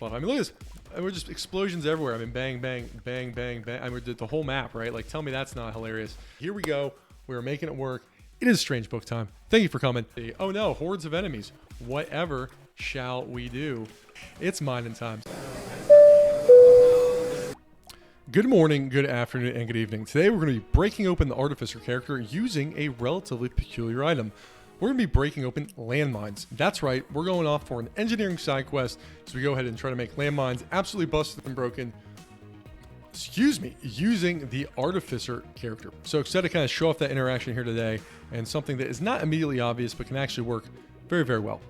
I mean, look at this. And we're just explosions everywhere. I mean, bang, bang, bang, bang, bang. I mean, the whole map, right? Like, tell me that's not hilarious. Here we go. We're making it work. It is Strange Book time. Thank you for coming. Oh no, hordes of enemies. Whatever shall we do? It's mining time. Good morning, good afternoon, and good evening. Today we're going to be breaking open the Artificer character using a relatively peculiar item. We're going to be breaking open landmines. That's right, we're going off for an engineering side quest, so we go ahead and try to make landmines absolutely busted and broken, using the Artificer character. So excited to kind of show off that interaction here today, and something that is not immediately obvious, but can actually work very, very well.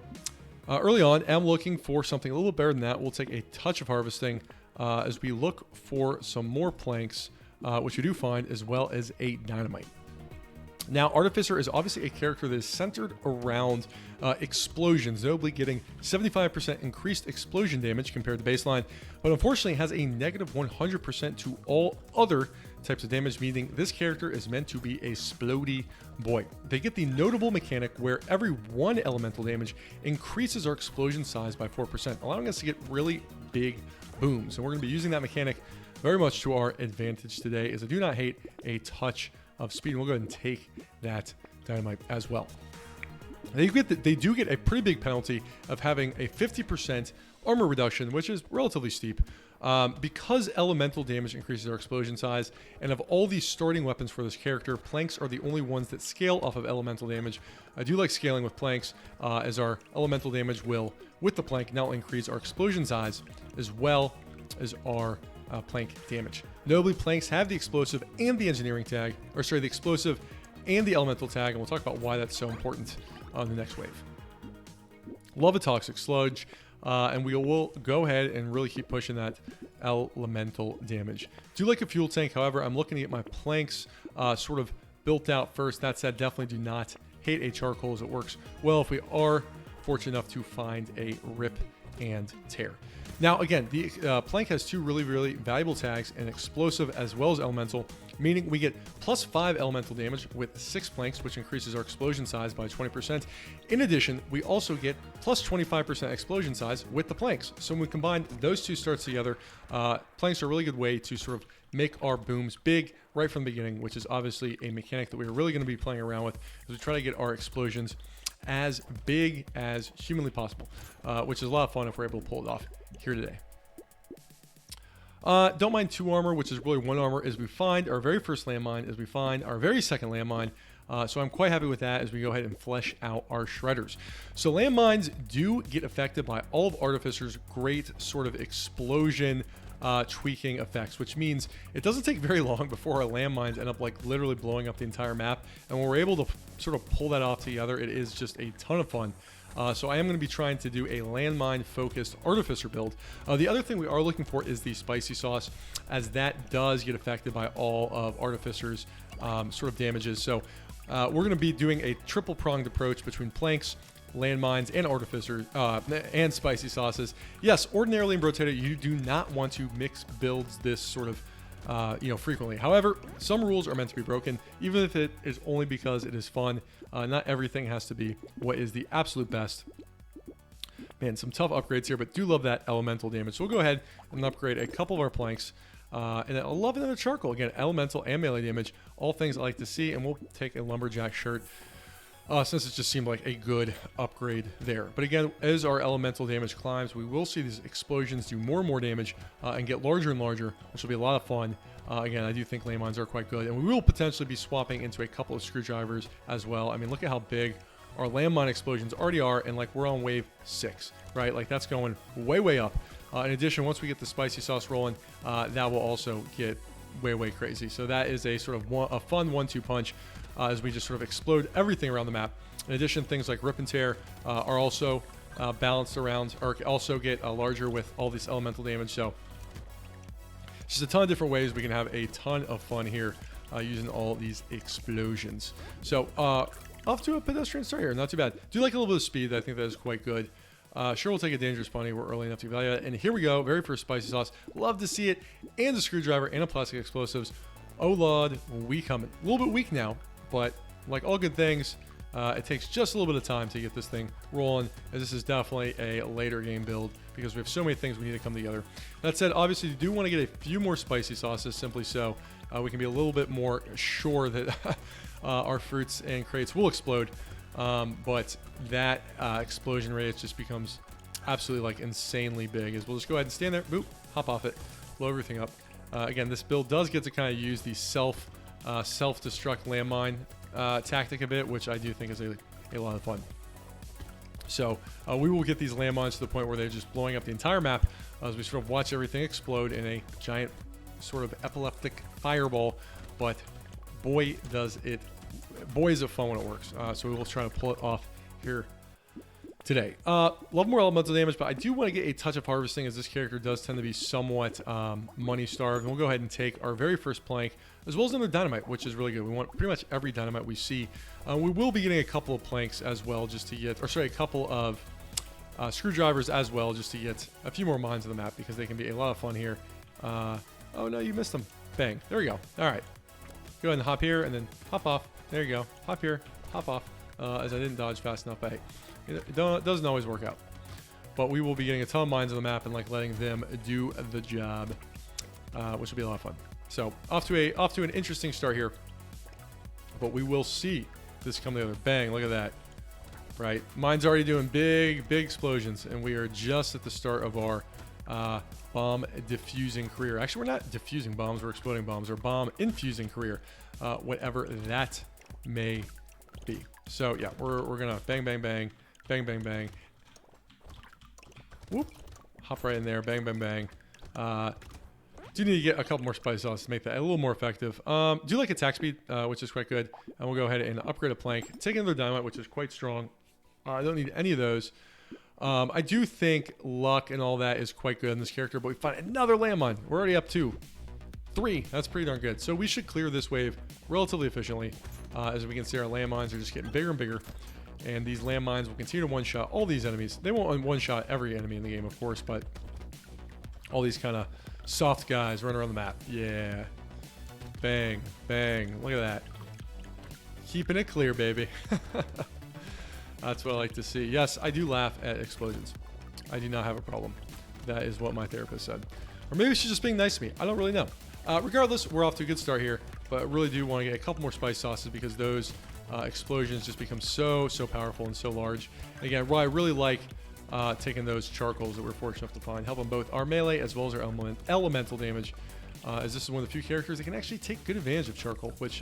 Early on, I'm looking for something a little bit better than that. We'll take a touch of harvesting as we look for some more planks, which we do find, as well as a dynamite. Now, Artificer is obviously a character that is centered around explosions, notably getting 75% increased explosion damage compared to baseline, but unfortunately has a negative 100% to all other types of damage, meaning this character is meant to be a splody boy. They get the notable mechanic where every 1 elemental damage increases our explosion size by 4%, allowing us to get really big booms. And we're going to be using that mechanic very much to our advantage today, as I do not hate a touch of speed. And we'll go ahead and take that dynamite as well. They do get a pretty big penalty of having a 50% armor reduction, which is relatively steep. Because elemental damage increases our explosion size, and of all these starting weapons for this character, planks are the only ones that scale off of elemental damage. I do like scaling with planks, as our elemental damage will, with the plank, now increase our explosion size as well as our plank damage. Notably, planks have the explosive and the engineering tag, or sorry, the explosive and the elemental tag, and we'll talk about why that's so important on the next wave. Love a toxic sludge, and we will go ahead and really keep pushing that elemental damage. Do like a fuel tank, however, I'm looking to get my planks sort of built out first. That said, definitely do not hate a charcoal, as it works well if we are fortunate enough to find a rip and tear. Now, again, the plank has 2 really, really valuable tags, an explosive as well as elemental, meaning we get plus 5 elemental damage with 6 planks, which increases our explosion size by 20%. In addition, we also get plus 25% explosion size with the planks. So when we combine those 2 starts together, planks are a really good way to sort of make our booms big right from the beginning, which is obviously a mechanic that we're really going to be playing around with as we try to get our explosions as big as humanly possible, which is a lot of fun if we're able to pull it off here today. Don't mind 2 armor, which is really 1 armor, as we find our very first landmine, as we find our very second landmine. So I'm quite happy with that as we go ahead and flesh out our shredders. So landmines do get affected by all of Artificer's great sort of explosion tweaking effects, which means it doesn't take very long before our landmines end up like literally blowing up the entire map. And when we're able to sort of pull that off together, it is just a ton of fun. So I am going to be trying to do a landmine focused Artificer build. The other thing we are looking for is the spicy sauce, as that does get affected by all of Artificer's sort of damages. So we're going to be doing a triple pronged approach between planks, landmines, and Artificer, and spicy sauces. Yes, ordinarily in Brotato, you do not want to mix builds this sort of frequently. However, some rules are meant to be broken, even if it is only because it is fun. Not everything has to be what is the absolute best. Man, some tough upgrades here, but do love that elemental damage. So we'll go ahead and upgrade a couple of our planks. And I love another charcoal. Again, elemental and melee damage, all things I like to see. And we'll take a lumberjack shirt, since it just seemed like a good upgrade there. But again, as our elemental damage climbs, we will see these explosions do more and more damage and get larger and larger, which will be a lot of fun. Again, I do think landmines are quite good, and we will potentially be swapping into a couple of screwdrivers as well. I mean, look at how big our landmine explosions already are, and like we're on wave 6, right? Like that's going way, way up. In addition, once we get the spicy sauce rolling, that will also get way, way crazy. So that is a sort of a fun 1-2 punch as we just sort of explode everything around the map. In addition, things like rip and tear are also balanced around, or also get larger with all this elemental damage. So just a ton of different ways we can have a ton of fun here using all these explosions. So off to a pedestrian start here. Not too bad. Do like a little bit of speed. I think that is quite good. Sure, we'll take a dangerous bunny. We're early enough to evaluate it. And here we go. Very first spicy sauce. Love to see it. And a screwdriver and a plastic explosives. Oh, Lord, we coming. A little bit weak now, but like all good things, it takes just a little bit of time to get this thing rolling, as this is definitely a later game build because we have so many things we need to come together. That said, obviously, you do want to get a few more spicy sauces, simply so we can be a little bit more sure that our fruits and crates will explode. But that explosion rate just becomes absolutely like insanely big. As we'll just go ahead and stand there, boop, hop off it, blow everything up. Again, this build does get to kind of use the self-destruct landmine tactic a bit, which I do think is a lot of fun. So we will get these landmines to the point where they're just blowing up the entire map as we sort of watch everything explode in a giant sort of epileptic fireball. But boy, is it fun when it works. So we will try to pull it off here today. Love more elemental damage, but I do want to get a touch of harvesting, as this character does tend to be somewhat money starved. And we'll go ahead and take our very first plank, as well as another dynamite, which is really good. We want pretty much every dynamite we see. We will be getting a couple of planks as well, just to get, or sorry, a couple of screwdrivers as well, just to get a few more mines on the map, because they can be a lot of fun here. Oh no, you missed them. Bang. There we go. All right. Go ahead and hop here and then hop off. There you go. Hop here, hop off, as I didn't dodge fast enough. But hey, it doesn't always work out. But we will be getting a ton of mines on the map and like letting them do the job, which will be a lot of fun. So off to an interesting start here. But we will see this come together. Bang! Look at that. Right, mine's already doing big explosions, and we are just at the start of our bomb diffusing career. Actually, we're not diffusing bombs; we're exploding bombs, or bomb infusing career, whatever that may be. So yeah, we're gonna bang, bang, bang, bang, bang, bang. Whoop! Hop right in there. Bang, bang, bang. Do need to get a couple more spice sauce to make that a little more effective. Do like attack speed, which is quite good. And we'll go ahead and upgrade a plank. Take another dynamite, which is quite strong. I don't need any of those. I do think luck and all that is quite good in this character, but we find another landmine. We're already up to 3. That's pretty darn good. So we should clear this wave relatively efficiently. As we can see, our landmines are just getting bigger and bigger. And these landmines will continue to one-shot all these enemies. They won't one-shot every enemy in the game, of course, but all these kind of soft guys running around the map. Yeah. Bang, bang. Look at that. Keeping it clear, baby. That's what I like to see. Yes, I do laugh at explosions. I do not have a problem. That is what my therapist said. Or maybe she's just being nice to me. I don't really know. Regardless, we're off to a good start here, but I really do want to get a couple more spice sauces, because those explosions just become so powerful and so large. And again, what I really like taking those charcoals that we're fortunate enough to find, helping both our melee as well as our elemental damage, as this is one of the few characters that can actually take good advantage of charcoal, which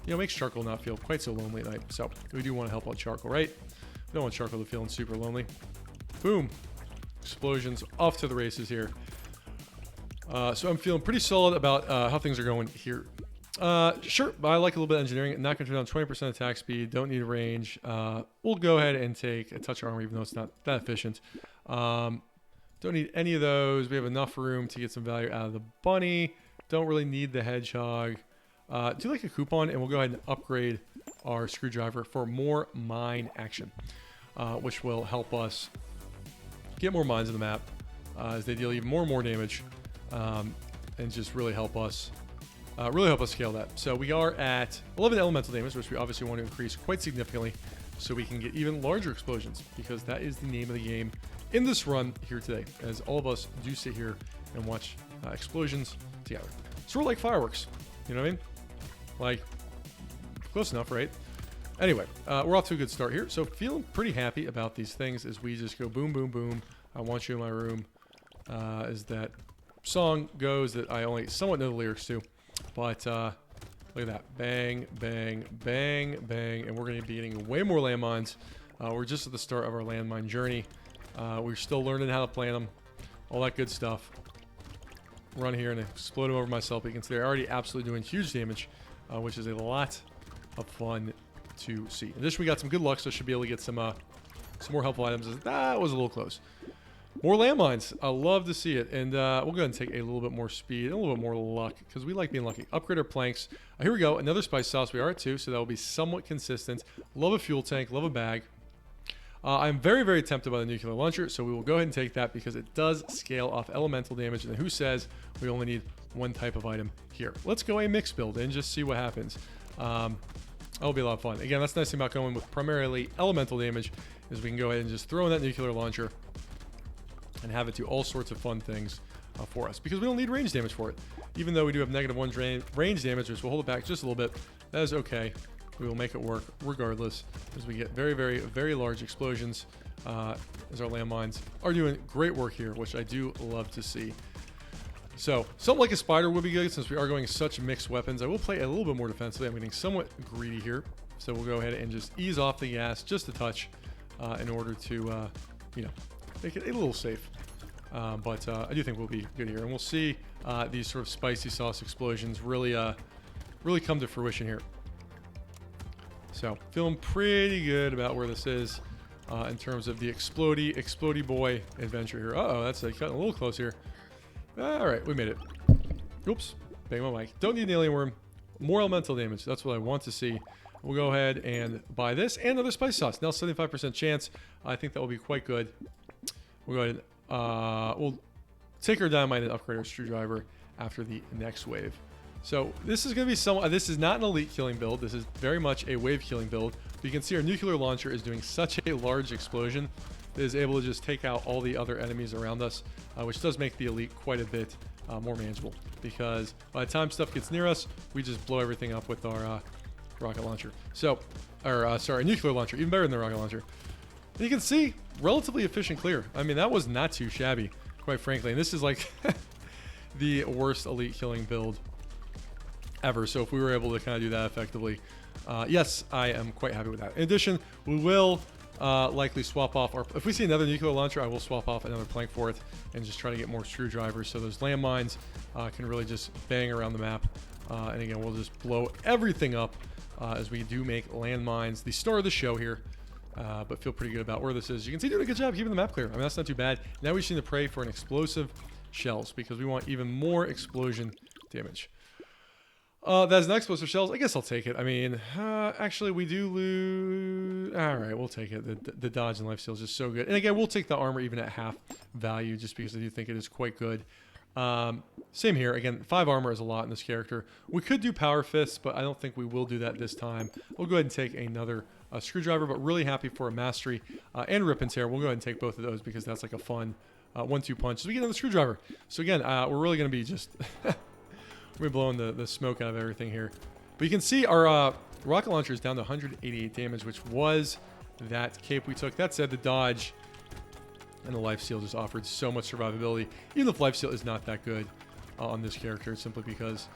makes charcoal not feel quite so lonely at night. So we do want to help out charcoal, right? We don't want charcoal to feeling super lonely. Boom. Explosions off to the races here. So I'm feeling pretty solid about how things are going here. Sure, but I like a little bit of engineering. Not going to turn down 20% attack speed. Don't need range. We'll go ahead and take a touch of armor, even though it's not that efficient. Don't need any of those. We have enough room to get some value out of the bunny. Don't really need the hedgehog. Do like a coupon, and we'll go ahead and upgrade our screwdriver for more mine action, which will help us get more mines on the map as they deal even more and more damage, and just really help us scale that. So we are at 11 elemental damage, which we obviously want to increase quite significantly so we can get even larger explosions, because that is the name of the game in this run here today, as all of us do sit here and watch explosions together. Sort of like fireworks, you know what I mean? Like, close enough, right? Anyway, we're off to a good start here. So feeling pretty happy about these things as we just go boom, boom, boom. I want you in my room, as that song goes that I only somewhat know the lyrics to. But look at that. Bang, bang, bang, bang. And we're going to be getting way more landmines. We're just at the start of our landmine journey. We're still learning how to plant them. All that good stuff. Run here and explode them over myself. You can see they're already absolutely doing huge damage, which is a lot of fun to see. In addition, we got some good luck, so I should be able to get some more helpful items. That was a little close. More landmines. I love to see it. And we'll go ahead and take a little bit more speed and a little bit more luck, because we like being lucky. Upgrade our planks. Here we go. Another spice sauce. We are at 2, so that will be somewhat consistent. Love a fuel tank. Love a bag. I'm very, very tempted by the nuclear launcher, so we will go ahead and take that, because it does scale off elemental damage. And who says we only need one type of item here? Let's go a mix build and just see what happens. That'll be a lot of fun. Again, that's the nice thing about going with primarily elemental damage, is we can go ahead and just throw in that nuclear launcher and have it do all sorts of fun things for us, because we don't need range damage for it. Even though we do have -1 range damage, which will hold it back just a little bit, that is okay. We will make it work regardless, as we get very, very, very large explosions, as our landmines are doing great work here, which I do love to see. So something like a spider would be good, since we are going such mixed weapons. I will play a little bit more defensively. I'm getting somewhat greedy here, so we'll go ahead and just ease off the gas just a touch in order to, you know, make it a little safe. But I do think we'll be good here, and we'll see these sort of spicy sauce explosions really come to fruition here. So feeling pretty good about where this is in terms of the explodey boy adventure here. Uh-oh, that's cutting a little close here. All right, we made it. Oops, bang my mic. Don't need an alien worm. More elemental damage. That's what I want to see. We'll go ahead and buy this and another spice sauce. Now 75% chance. I think that will be quite good. We'll go ahead and we'll take our dynamite and upgrade our screwdriver after the next wave. So this is going to be some. This is not an elite killing build. This is very much a wave killing build. But you can see our nuclear launcher is doing such a large explosion that is able to just take out all the other enemies around us, which does make the elite quite a bit more manageable. Because by the time stuff gets near us, we just blow everything up with our rocket launcher. So, sorry, nuclear launcher, even better than the rocket launcher. And you can see relatively efficient clear. I mean, that was not too shabby, quite frankly. And this is like the worst elite killing build ever. So if we were able to kind of do that effectively, yes, I am quite happy with that. In addition, we will likely swap off our, if we see another nuclear launcher, I will swap off another plank for it and just try to get more screwdrivers, so those landmines can really just bang around the map. And again, we'll just blow everything up as we do make landmines the star of the show here. But feel pretty good about where this is. You can see doing a good job keeping the map clear. I mean, that's not too bad. Now we just need to pray for an explosive shells, because we want even more explosion damage. That's not explosive shells. I guess I'll take it. I mean, actually, we do lose. All right, we'll take it. The dodge and life steal is just so good. And again, we'll take the armor even at half value, just because I do think it is quite good. Same here. Again, 5 armor is a lot in this character. We could do power fists, but I don't think we will do that this time. We'll go ahead and take another screwdriver, but really happy for a mastery and rip and tear. We'll go ahead and take both of those, because that's like a fun 1-2 punch. So we get another screwdriver. So again, we're really going to be just we're blowing the smoke out of everything here. But you can see our rocket launcher is down to 188 damage, which was that cape we took. That said, the dodge and the life steal just offered so much survivability, even if life steal is not that good on this character, simply because,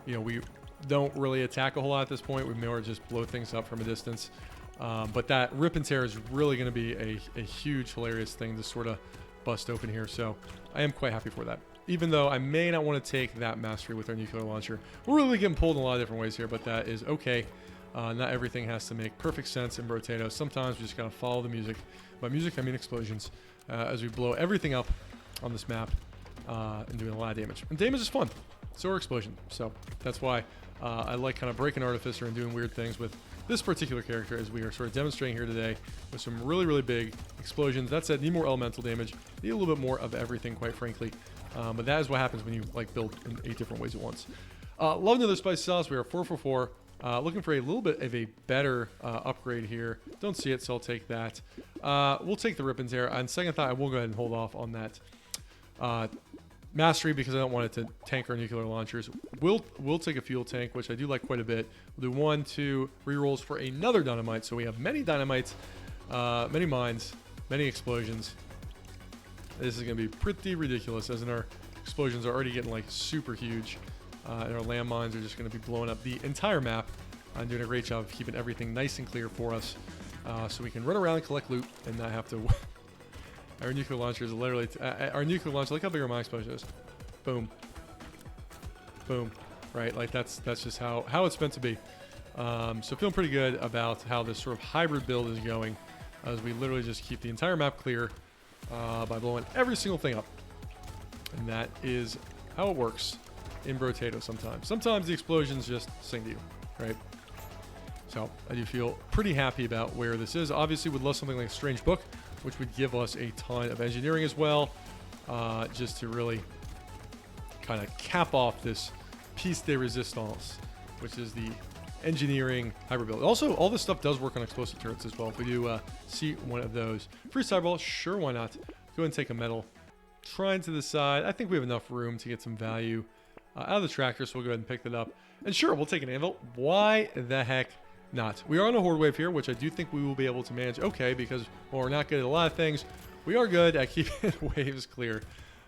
you know, we don't really attack a whole lot at this point. We more just blow things up from a distance. But that rip and tear is really going to be a huge, hilarious thing to sort of bust open here. So I am quite happy for that. Even though I may not want to take that mastery with our nuclear launcher. We're really getting pulled in a lot of different ways here, but that is okay. Not everything has to make perfect sense in Brotato. Sometimes we just gotta follow the music. By music, I mean explosions. As we blow everything up on this map and doing a lot of damage. And damage is fun. So are explosion. So that's why I like kind of breaking Artificer and doing weird things with this particular character, as we are sort of demonstrating here today with some really, really big explosions. That said, need more elemental damage. Need a little bit more of everything, quite frankly. But that is what happens when you like build in 8 different ways at once. Love another spice sauce. We are 4 for 4. Looking for a little bit of a better upgrade here. Don't see it, so I'll take that. We'll take the rip and tear. On second thought, I will go ahead and hold off on that mastery, because I don't want it to tank our nuclear launchers. We'll take a fuel tank, which I do like quite a bit. We'll do 1, 2 rerolls for another dynamite. So we have many dynamites, many mines, many explosions. This is going to be pretty ridiculous, as in our explosions are already getting like super huge. And our landmines are just going to be blowing up the entire map and doing a great job of keeping everything nice and clear for us, so we can run around and collect loot and not have to. Our nuclear launcher is literally our nuclear launcher. Look how big our mine explosion is. Boom, boom. Right, like that's just how it's meant to be. So feeling pretty good about how this sort of hybrid build is going, as we literally just keep the entire map clear by blowing every single thing up, and that is how it works in Brotato sometimes. Sometimes the explosions just sing to you, right? So I do feel pretty happy about where this is. Obviously, would love something like a Strange Book, which would give us a ton of engineering as well, just to really kind of cap off this piece de resistance, which is the engineering hybrid build. Also, all this stuff does work on explosive turrets as well. If we do see one of those. Free sideball, sure, why not? Go ahead and take a metal trying to decide. I think we have enough room to get some value out of the tractor, so we'll go ahead and pick that up. And sure, we'll take an anvil. Why the heck not? We are on a horde wave here, which I do think we will be able to manage okay, because while we're not good at a lot of things, we are good at keeping waves clear.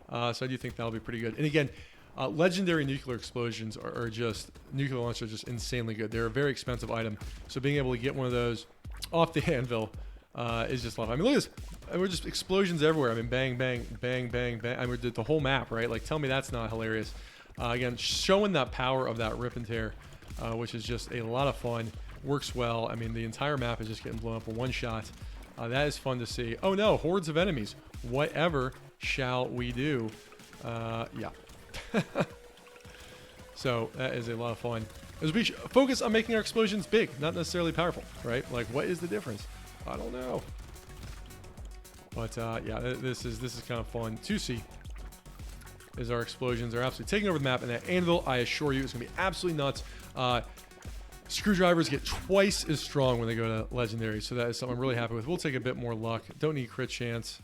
So I do think that'll be pretty good. And again, legendary nuclear explosions are just, nuclear launchers are just insanely good. They're a very expensive item. So being able to get one of those off the anvil is just love. I mean, look at this. We're just explosions everywhere. I mean, bang, bang, bang, bang, bang. I mean, the whole map, right? Like, tell me that's not hilarious. Again, showing that power of that rip and tear, which is just a lot of fun. Works well. I mean, the entire map is just getting blown up in one shot. That is fun to see. Oh no, hordes of enemies. Whatever shall we do? Yeah. So that is a lot of fun. As we focus on making our explosions big, not necessarily powerful, right? Like, what is the difference? I don't know. But yeah, this is kind of fun to see. Is our explosions are absolutely taking over the map, and that anvil, I assure you, is gonna be absolutely nuts. Screwdrivers get twice as strong when they go to legendary, so that is something I'm really happy with. We'll take a bit more luck. Don't need crit chance.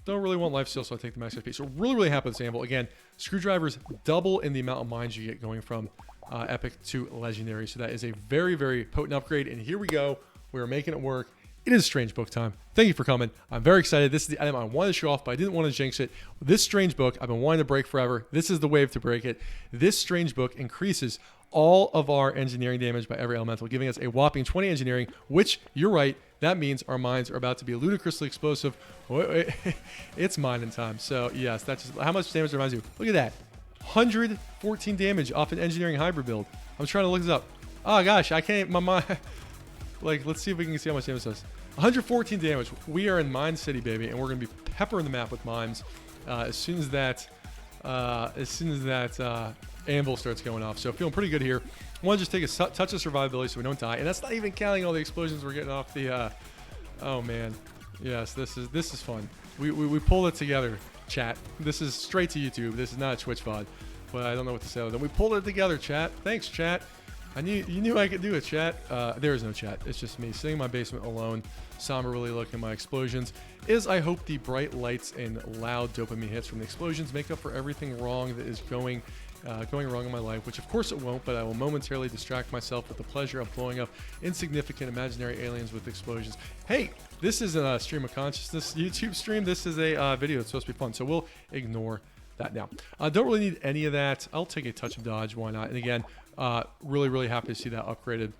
Don't really want lifesteal, so I take the max XP. So really happy with this anvil. Again, screwdrivers double in the amount of mines you get going from epic to legendary. So that is a very, very potent upgrade. And here we go. We're making it work. It is Strange Book time. Thank you for coming. I'm very excited. This is the item I wanted to show off, but I didn't want to jinx it. This Strange Book, I've been wanting to break forever. This is the wave to break it. This Strange Book increases all of our engineering damage by every elemental, giving us a whopping 20 engineering, which, you're right, that means our mines are about to be ludicrously explosive. It's mining time. So, yes, that's just how much damage it reminds you. Look at that. 114 damage off an engineering hybrid build. I'm trying to look this up. Oh, gosh, I can't, my mind. Like, let's see if we can see how much damage this does. 114 damage. We are in Mine City, baby, and we're going to be peppering the map with mines as soon as that anvil starts going off. So feeling pretty good here. I want to just take a touch of survivability so we don't die, and that's not even counting all the explosions we're getting off the. Oh man, yes, this is fun. We pulled it together, chat. This is straight to YouTube. This is not a Twitch VOD, but I don't know what to say other than we pulled it together, chat. Thanks, chat. You knew I could do it, chat. There is no chat. It's just me sitting in my basement alone, somberly looking at my explosions. I hope the bright lights and loud dopamine hits from the explosions make up for everything wrong that is going wrong in my life, which of course it won't, but I will momentarily distract myself with the pleasure of blowing up insignificant imaginary aliens with explosions. Hey, this is a stream of consciousness YouTube stream. This is a video. It's supposed to be fun, so we'll ignore that now. Don't really need any of that. I'll take a touch of dodge. Why not? And again, really happy to see that upgraded.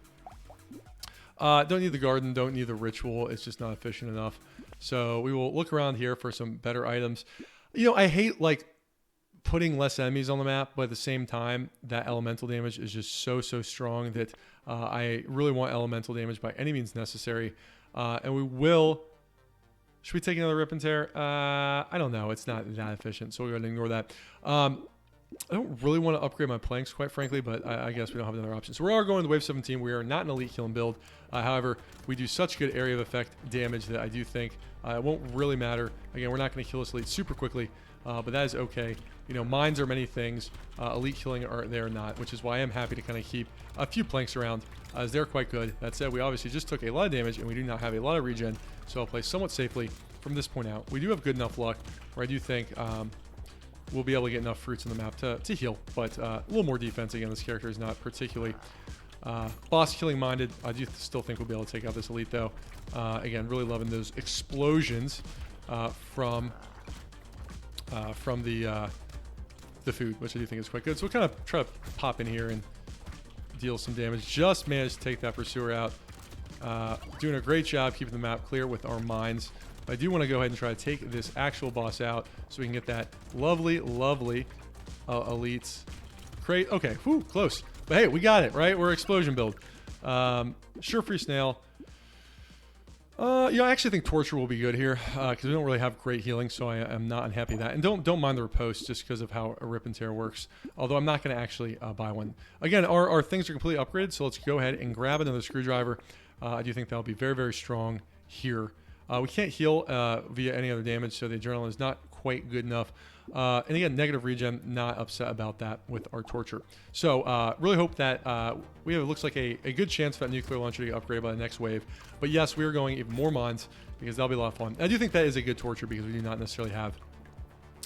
Don't need the garden, don't need the ritual. It's just not efficient enough. So we will look around here for some better items. You know, I hate like putting less enemies on the map, but at the same time, that elemental damage is just so strong that I really want elemental damage by any means necessary. And we will. Should we take another rip and tear? I don't know. It's not that efficient, so we're going to ignore that. I don't really want to upgrade my planks, quite frankly, but I guess we don't have another option. So we are going to Wave 17. We are not an elite killing build. However, we do such good area of effect damage that I do think it won't really matter. Again, we're not going to kill this elite super quickly, but that is okay. You know, mines are many things. Elite killing they're not, which is why I am happy to kind of keep a few planks around, as they're quite good. That said, we obviously just took a lot of damage, and we do not have a lot of regen, so I'll play somewhat safely from this point out. We do have good enough luck, where I do think we'll be able to get enough fruits on the map to heal, but a little more defense. Again, this character is not particularly boss killing minded. I do still think we'll be able to take out this elite, though. Again, really loving those explosions from the food, which I do think is quite good. So we'll kind of try to pop in here and deal some damage. Just managed to take that pursuer out. Doing a great job keeping the map clear with our mines. I do want to go ahead and try to take this actual boss out so we can get that lovely elites crate. Okay, whew, close. But hey, we got it, right? We're explosion build. Sure, free snail. Yeah, I actually think torture will be good here because we don't really have great healing, so I am not unhappy with that. And don't mind the riposte just because of how a rip and tear works. Although I'm not going to actually buy one. Again, our things are completely upgraded, so let's go ahead and grab another screwdriver. I do think that'll be very strong here. We can't heal via any other damage, so the adrenaline is not quite good enough. And again, negative regen, not upset about that with our torture. So really hope that we have, it looks like a good chance for that nuclear launcher to get upgraded by the next wave. But yes, we are going even more mons because that'll be a lot of fun. I do think that is a good torture because we do not necessarily have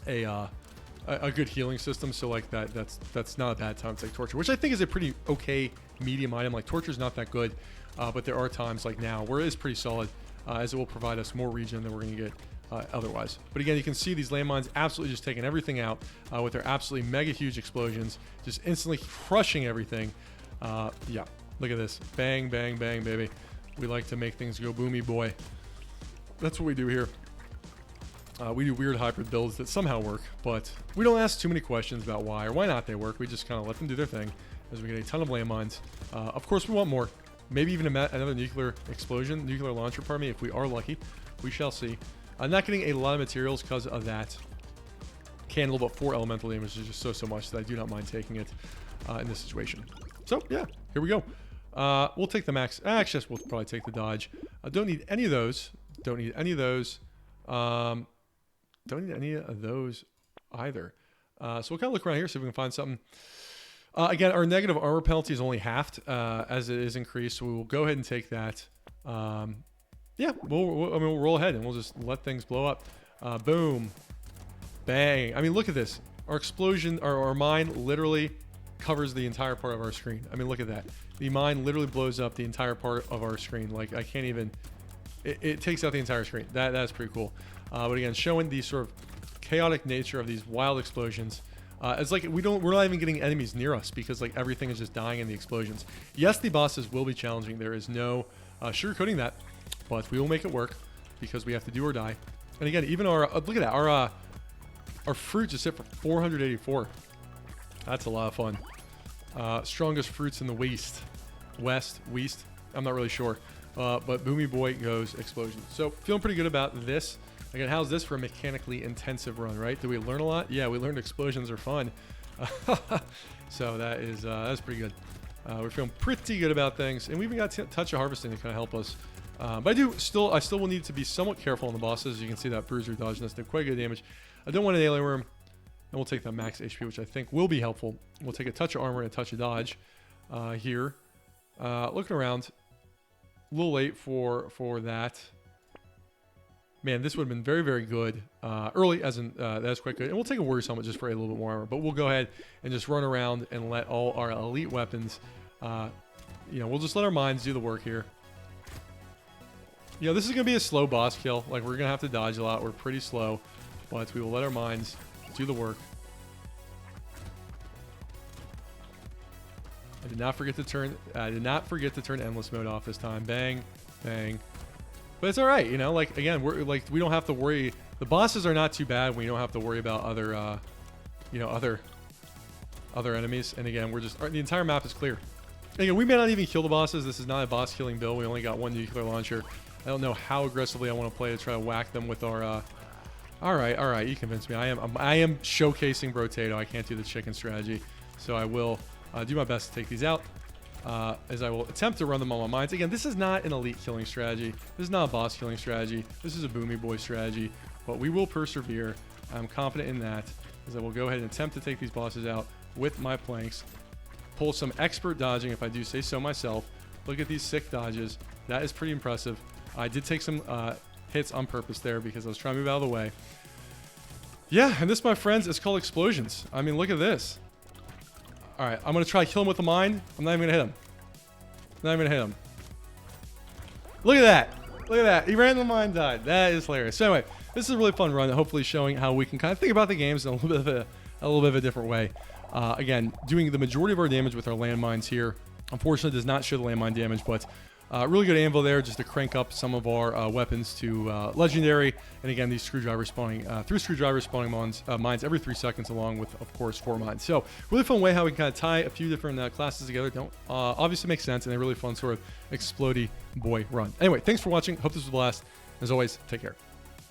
a good healing system. So like that's not a bad time to take torture, which I think is a pretty okay medium item. Like torture is not that good, but there are times like now where it is pretty solid, as it will provide us more regen than we're going to get otherwise. But again, you can see these landmines absolutely just taking everything out with their absolutely mega huge explosions, just instantly crushing everything. Yeah, look at this. Bang, bang, bang, baby. We like to make things go boomy, boy. That's what we do here. We do weird hybrid builds that somehow work, but we don't ask too many questions about why or why not they work. We just kind of let them do their thing as we get a ton of landmines. Of course, we want more. Maybe even another nuclear explosion, nuclear launcher, pardon me, if we are lucky. We shall see. Not getting a lot of materials because of that candle, but 4 elemental damage is just so much that I do not mind taking it in this situation. So, yeah, here we go. We'll take the max. Actually, we'll probably take the dodge. Don't need any of those. Don't need any of those. Don't need any of those either. So we'll kind of look around here, see if we can find something. Again, our negative armor penalty is only halved as it is increased, so we will go ahead and take that. Yeah, we'll roll ahead and we'll just let things blow up. Boom. Bang. I mean, look at this. Our explosion, our mine literally covers the entire part of our screen. I mean, look at that. The mine literally blows up the entire part of our screen. Like, I can't even... It takes out the entire screen. That's pretty cool. But again, showing the sort of chaotic nature of these wild explosions. It's like we're not even getting enemies near us because like everything is just dying in the explosions. Yes, the bosses will be challenging. There is no sugarcoating that, but we will make it work because we have to do or die. And again, even our look at that, our fruit just hit for 484. That's a lot of fun. Strongest fruits in the west. I'm not really sure. But Boomy Boy goes explosion. So feeling pretty good about this. Again, how's this for a mechanically intensive run, right? Did we learn a lot? Yeah, we learned explosions are fun. So that's pretty good. We're feeling pretty good about things, and we even got a touch of harvesting to kind of help us. But I still will need to be somewhat careful on the bosses. You can see that bruiser dodge does quite good damage. I don't want an alien worm, and we'll take that max HP, which I think will be helpful. We'll take a touch of armor and a touch of dodge here. Looking around, a little late for that. Man, this would have been very, very good early, as in that's quite good. And we'll take a warrior's helmet just for a little bit more armor. But we'll go ahead and just run around and let all our elite weapons, we'll just let our mines do the work here. This is going to be a slow boss kill. Like, we're going to have to dodge a lot. We're pretty slow. But we will let our mines do the work. I did not forget to turn endless mode off this time. Bang, bang. But it's all right, like, again, we don't have to worry. The bosses are not too bad. We don't have to worry about other enemies. And again, the entire map is clear. Again, we may not even kill the bosses. This is not a boss killing build. We only got 1 nuclear launcher. I don't know how aggressively I want to play to try to whack them with our, all right, you convinced me. I am showcasing Brotato. I can't do the chicken strategy. So I will do my best to take these out. As I will attempt to run them on my mines. Again, this is not an elite killing strategy. This is not a boss killing strategy. This is a Boomy Boy strategy. But we will persevere. I'm confident in that. As I will go ahead and attempt to take these bosses out with my planks. Pull some expert dodging, if I do say so myself. Look at these sick dodges. That is pretty impressive. I did take some hits on purpose there because I was trying to move out of the way. Yeah, and this, my friends, is called explosions. I mean, look at this. All right, I'm going to try to kill him with a mine. I'm not even going to hit him. Look at that. Look at that. He ran the mine, died. That is hilarious. So anyway, this is a really fun run, hopefully showing how we can kind of think about the games in a little bit of a different way. Again, doing the majority of our damage with our landmines here. Unfortunately, does not show the landmine damage, but really good anvil there just to crank up some of our weapons to legendary. And again, these screwdrivers spawning, 3 screwdrivers spawning mines every 3 seconds, along with, of course, 4 mines. So really fun way how we can kind of tie a few different classes together. Don't obviously make sense, and a really fun sort of explodey boy run. Anyway, thanks for watching. Hope this was a blast. As always, take care.